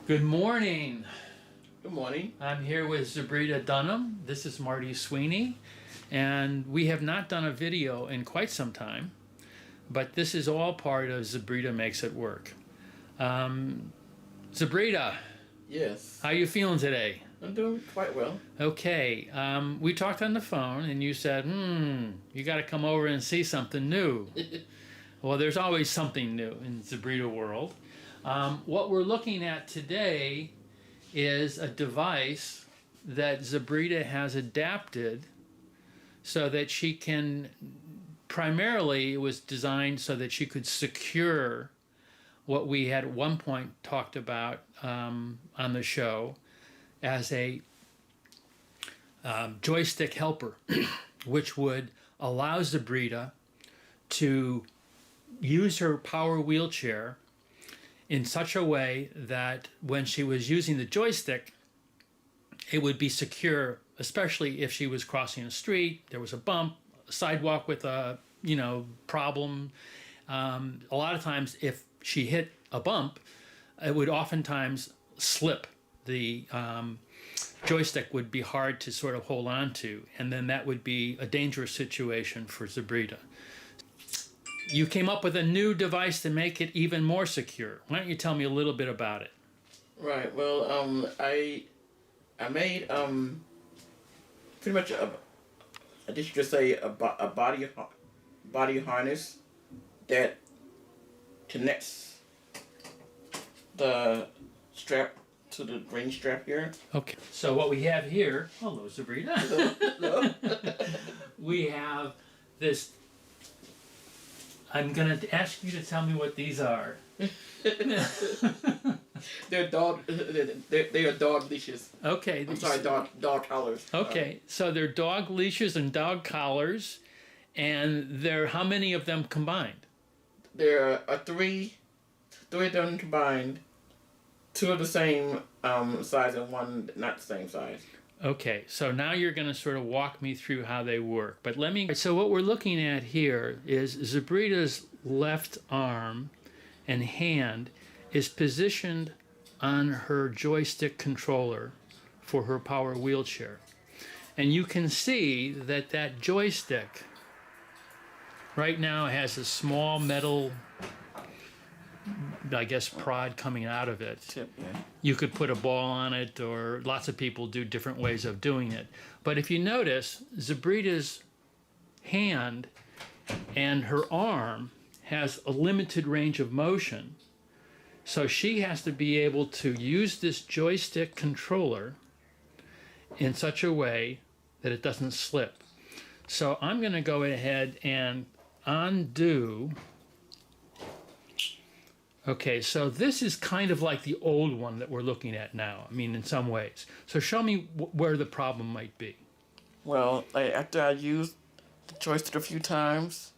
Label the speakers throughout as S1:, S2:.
S1: Good morning.
S2: Good morning.
S1: I'm here with Zabrita Dunham. This is Marty Sweeney, and we have not done a video in quite some time, but this is all part of Zabrita Makes It Work. Zabrita,
S2: Yes.
S1: how are you feeling today?
S2: I'm doing quite well.
S1: Okay, we talked on the phone, and you said, you got to come over and see something new. Well, there's always something new in Zabrita world. What we're looking at today is a device that Zabrita has adapted so that she can, primarily it was designed so that she could secure what we had at one point talked about on the show as a joystick helper, which would allow Zabrita to use her power wheelchair in such a way that when she was using the joystick, it would be secure, especially if she was crossing a street, there was a bump, a sidewalk with a problem. A lot of times if she hit a bump, it would oftentimes slip. The joystick would be hard to sort of hold on to, and then that would be a dangerous situation for Zabrita. You came up with a new device to make it even more secure. Why don't you tell me a little bit about it?
S2: Right. Well, I made pretty much I guess you could say a body harness that connects the strap to the ring strap here.
S1: Okay. So what we have here, hello Zabrita.
S2: Hello.
S1: We have this. I'm going to ask you to tell me what these are.
S2: They're dog. They are dog leashes.
S1: Okay.
S2: I'm sorry, dog collars.
S1: Okay, so they're dog leashes and dog collars, and there. How many of them combined?
S2: There are three of them combined. Two of the same size and one not the same size.
S1: Okay, so now you're going to sort of walk me through how they work. But let me. So what we're looking at here is Zabrita's left arm and hand is positioned on her joystick controller for her power wheelchair. And you can see that that joystick right now has a small metal, I guess, prod coming out of it.
S2: Tip, yeah.
S1: You could put a ball on it, or lots of people do different ways of doing it. But if you notice, Zabrita's hand and her arm has a limited range of motion. So she has to be able to use this joystick controller in such a way that it doesn't slip. So I'm going to go ahead and undo. Okay, so this is kind of like the old one that we're looking at now, I mean, in some ways. So show me where the problem might be.
S2: Well, after I used the joystick a few times,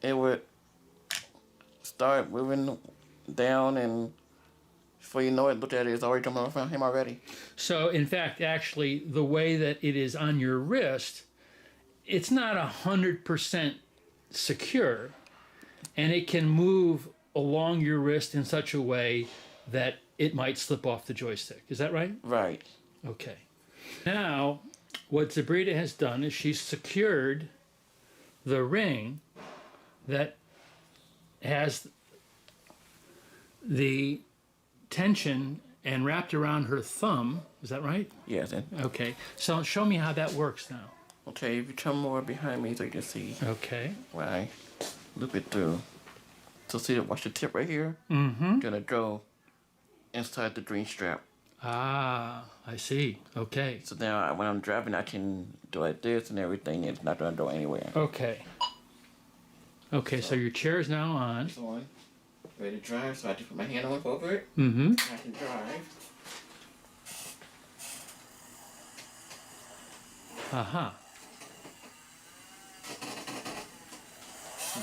S2: it would start moving down, and before you know it, look at it, it's already coming off him already.
S1: So, in fact, actually, the way that it is on your wrist, it's not 100% secure, and it can move along your wrist in such a way that it might slip off the joystick. Is that right?
S2: Right.
S1: Okay. Now, what Zabrita has done is she's secured the ring that has the tension and wrapped around her thumb. Is that right?
S2: Yes.
S1: Okay. So show me how that works now.
S2: Okay, if you come more behind me so you can see
S1: Okay.
S2: when I loop it through. So see, watch the tip right here?
S1: Mm-hmm.
S2: Gonna go inside the green strap.
S1: Ah, I see. Okay.
S2: So now when I'm driving, I can do like this and everything. It's not gonna go anywhere.
S1: Okay. Okay, so your chair is now on.
S2: It's on. Ready to drive, so I just put my hand on over it.
S1: Mm-hmm.
S2: I can drive.
S1: Uh-huh.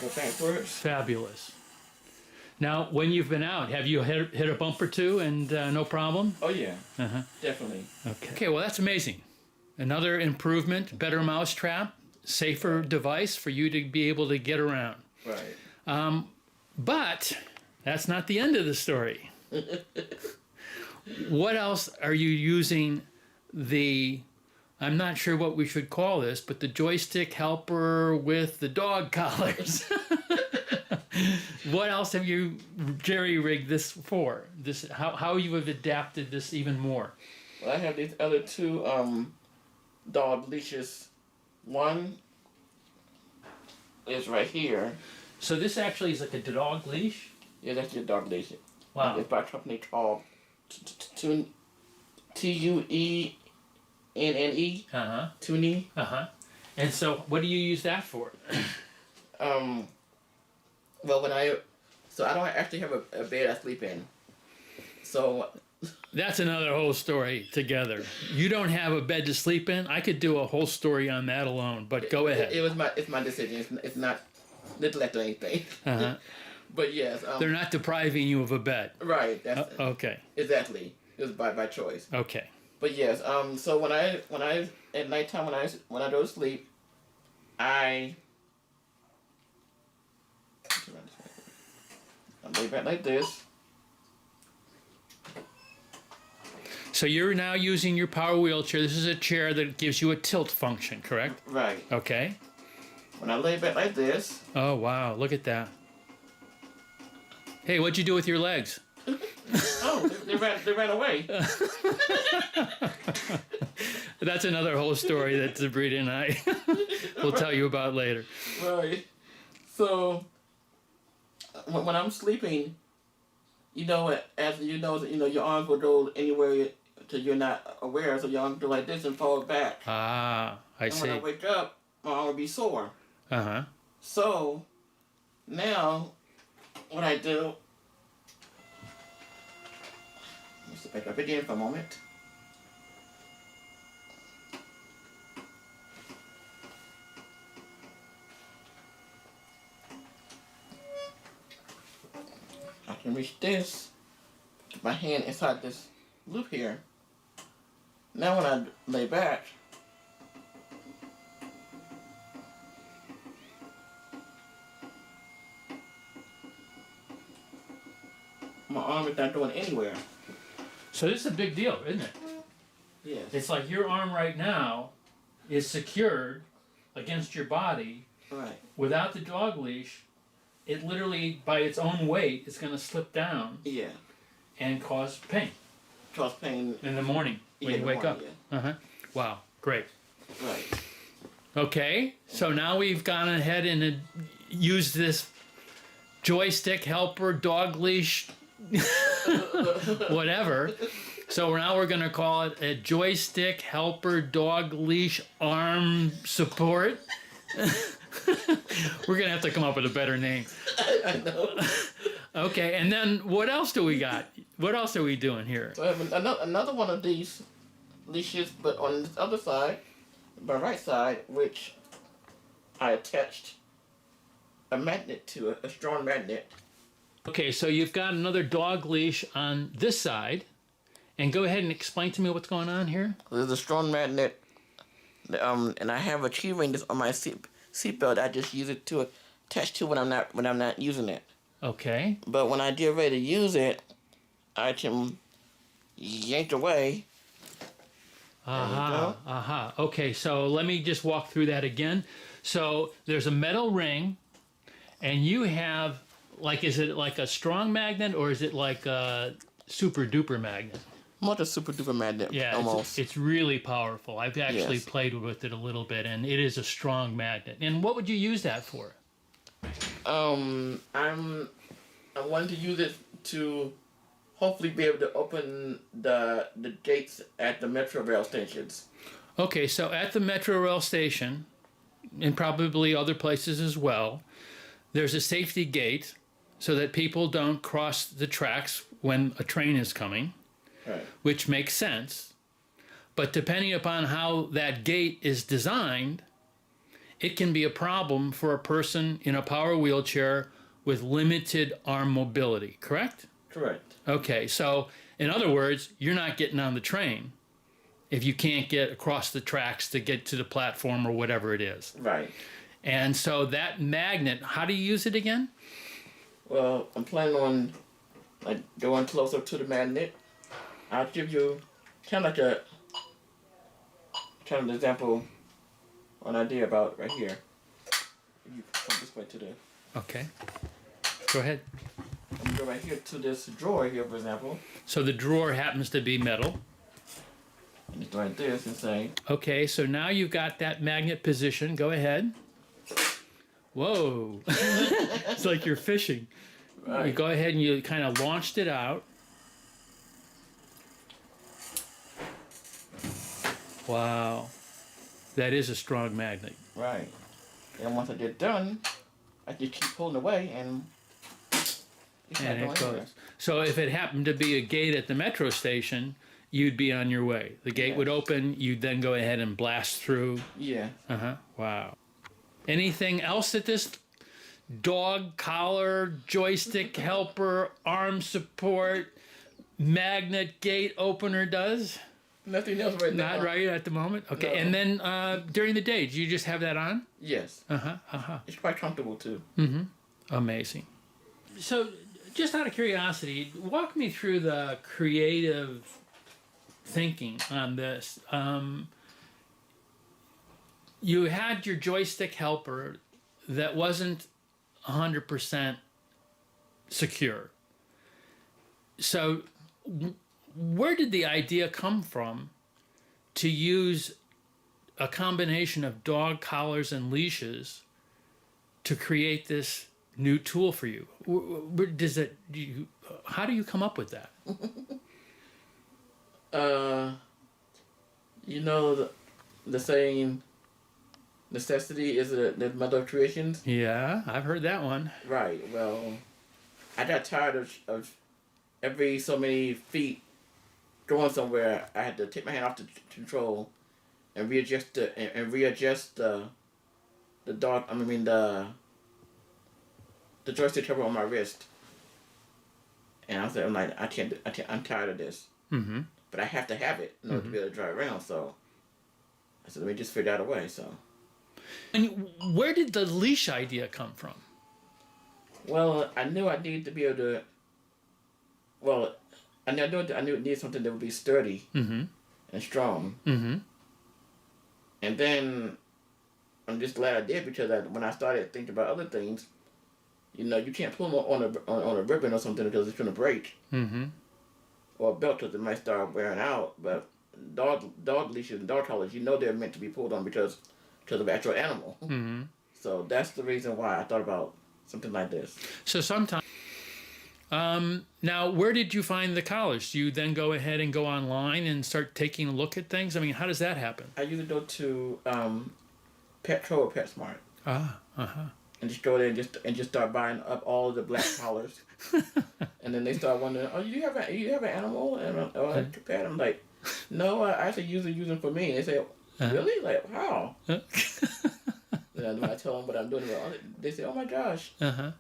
S2: Go backwards.
S1: Fabulous. Now, when you've been out, have you hit a bump or two and no problem?
S2: Oh yeah,
S1: Uh-huh.
S2: definitely.
S1: Okay. Okay, well, that's amazing. Another improvement, better mousetrap, safer device for you to be able to get around.
S2: Right.
S1: But that's not the end of the story. What else are you using the, I'm not sure what we should call this, but the joystick helper with the dog collars? What else have you jerry-rigged this for? This how you have adapted this even more?
S2: Well, I have these other two dog leashes. One is right here.
S1: So this actually is like a dog leash?
S2: Yeah, that's your dog leash.
S1: Wow.
S2: It's by a company called Tuenne.
S1: Uh-huh.
S2: Tuenne.
S1: Uh-huh. And so what do you use that for?
S2: Well, I don't actually have a bed I sleep in. So
S1: That's another whole story together. You don't have a bed to sleep in? I could do a whole story on that alone, but go ahead.
S2: it's my decision. It's not neglect or anything.
S1: Uh-huh.
S2: But yes,
S1: They're not depriving you of a bed.
S2: right. That's
S1: Okay.
S2: exactly. It was by choice.
S1: Okay.
S2: But yes, so when I at nighttime when I go to sleep, I lay back like this.
S1: So you're now using your power wheelchair. This is a chair that gives you a tilt function, correct?
S2: Right.
S1: Okay.
S2: When I lay back like this.
S1: Oh, wow. Look at that. Hey, what'd you do with your legs?
S2: Oh, they ran away.
S1: That's another whole story that Sabrina and I will tell you about later.
S2: Right. So when I'm sleeping, as your arms will go anywhere till you're not aware, so your arms go like this and fall back.
S1: Ah, I
S2: and
S1: see.
S2: when I wake up, my arm will be sore.
S1: Uh-huh.
S2: So now what I do, let me sit back up again for a moment. I can reach this, put my hand inside this loop here. Now when I lay back, my arm is not going anywhere.
S1: So this is a big deal, isn't it?
S2: Yes.
S1: It's like your arm right now is secured against your body.
S2: Right.
S1: Without the dog leash, it literally, by its own weight, is going to slip down
S2: Yeah.
S1: and cause pain
S2: Cause pain.
S1: in the morning when you wake up. Uh-huh. Wow, great.
S2: Right.
S1: Okay, so now we've gone ahead and used this joystick helper, dog leash, whatever. So now we're going to call it a joystick helper, dog leash, arm support. We're going to have to come up with a better name.
S2: I know.
S1: Okay, and then what else do we got? What else are we doing here?
S2: So I have another one of these leashes, but on this other side, my right side, which I attached a magnet to, a strong magnet.
S1: Okay, so you've got another dog leash on this side. And go ahead and explain to me what's going on here.
S2: There's a strong magnet, and I have a key ring on my seatbelt. I just use it to attach to when I'm not using it.
S1: Okay.
S2: But when I get ready to use it, I can yank away.
S1: Aha. Aha. Okay, so let me just walk through that again. So there's a metal ring, and you have, like, is it like a strong magnet or is it like a super duper magnet?
S2: More a super duper magnet.
S1: Yeah,
S2: almost.
S1: It's really powerful. I've actually
S2: Yes.
S1: played with it a little bit, and it is a strong magnet. And what would you use that for?
S2: I wanted to use it to hopefully be able to open the gates at the metro rail stations.
S1: Okay, so at the Metro Rail station, and probably other places as well, there's a safety gate so that people don't cross the tracks when a train is coming,
S2: Right.
S1: which makes sense. But depending upon how that gate is designed, it can be a problem for a person in a power wheelchair with limited arm mobility, correct?
S2: Correct.
S1: Okay, so in other words, you're not getting on the train if you can't get across the tracks to get to the platform or whatever it is.
S2: Right.
S1: And so that magnet, how do you use it again?
S2: Well, I'm planning on going closer to the magnet I'll give you kind of like a kind of an example, an idea about right here. If you come this way to the,
S1: Okay. Go ahead.
S2: I'm gonna go right here to this drawer here, for example,
S1: So the drawer happens to be metal.
S2: and just like this and say,
S1: Okay, so now you've got that magnet position. Go ahead. Whoa. It's like you're fishing. You
S2: right,
S1: go ahead and you kind of launched it out. Wow. That is a strong magnet.
S2: right. And once I get done, I just keep pulling away and it's not
S1: And
S2: going
S1: it
S2: anywhere.
S1: goes. So if it happened to be a gate at the metro station, you'd be on your way. The gate would
S2: Yes.
S1: open, you'd then go ahead and blast through.
S2: Yeah.
S1: Uh-huh. Wow. Anything else that this dog collar, joystick helper, arm support, magnet gate opener does?
S2: Nothing else right now.
S1: Not right at the moment? Okay.
S2: No.
S1: And then during the day, do you just have that on?
S2: Yes.
S1: Uh-huh. Uh-huh.
S2: It's quite comfortable too.
S1: Amazing. So, just out of curiosity, walk me through the creative thinking on this. You had your joystick helper that wasn't 100% secure. So, where did the idea come from to use a combination of dog collars and leashes to create this new tool for you? Does it? How do you come up with that?
S2: You know the saying, necessity is the mother of creations.
S1: Yeah, I've heard that one.
S2: Right. Well, I got tired of every so many feet going somewhere. I had to take my hand off the control and readjust the dog. I mean the joystick cover on my wrist. And I said, I can't. I'm tired of this.
S1: Mm-hmm.
S2: But I have to have it in order to be able to drive around. So I said, let me just figure out a way. So.
S1: And where did the leash idea come from?
S2: Well, I knew I needed to be able to. Well, I knew it needed something that would be sturdy
S1: Mm-hmm.
S2: and strong.
S1: Mm-hmm.
S2: And then I'm just glad I did because when I started thinking about other things, you can't pull them on a ribbon or something because it's going to break,
S1: Mm-hmm.
S2: or a belt because it might start wearing out. But dog leashes and dog collars, they're meant to be pulled on because of the actual animal.
S1: Mm-hmm.
S2: So that's the reason why I thought about something like this.
S1: So sometimes. Now, where did you find the collars? Do you then go ahead and go online and start taking a look at things? I mean, how does that happen?
S2: I usually go to Petco or PetSmart.
S1: Ah, uh-huh.
S2: And just go there and just start buying up all of the black collars. And then they start wondering, oh, you have an animal and a pet? I'm like, no, I actually use them for me. And they say, really? Like, how? And when I tell them what I'm doing, they say, oh my gosh,
S1: Uh-huh.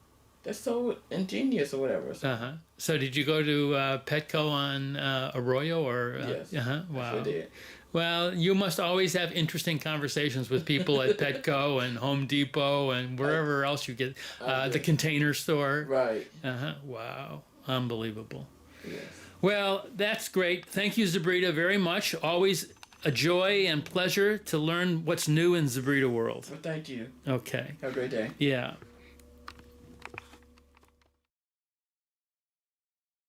S2: that's so ingenious or whatever. So,
S1: Uh-huh. So did you go to Petco on Arroyo or?
S2: yes,
S1: Uh-huh.
S2: I
S1: Wow.
S2: sure did.
S1: Well, you must always have interesting conversations with people at Petco and Home Depot and wherever else you get the Container Store.
S2: Right.
S1: Uh-huh. Wow. Unbelievable.
S2: Yes.
S1: Well, that's great. Thank you, Zabrita, very much. Always a joy and pleasure to learn what's new in Zabrita world.
S2: Well, thank you.
S1: Okay.
S2: Have a great day.
S1: Yeah.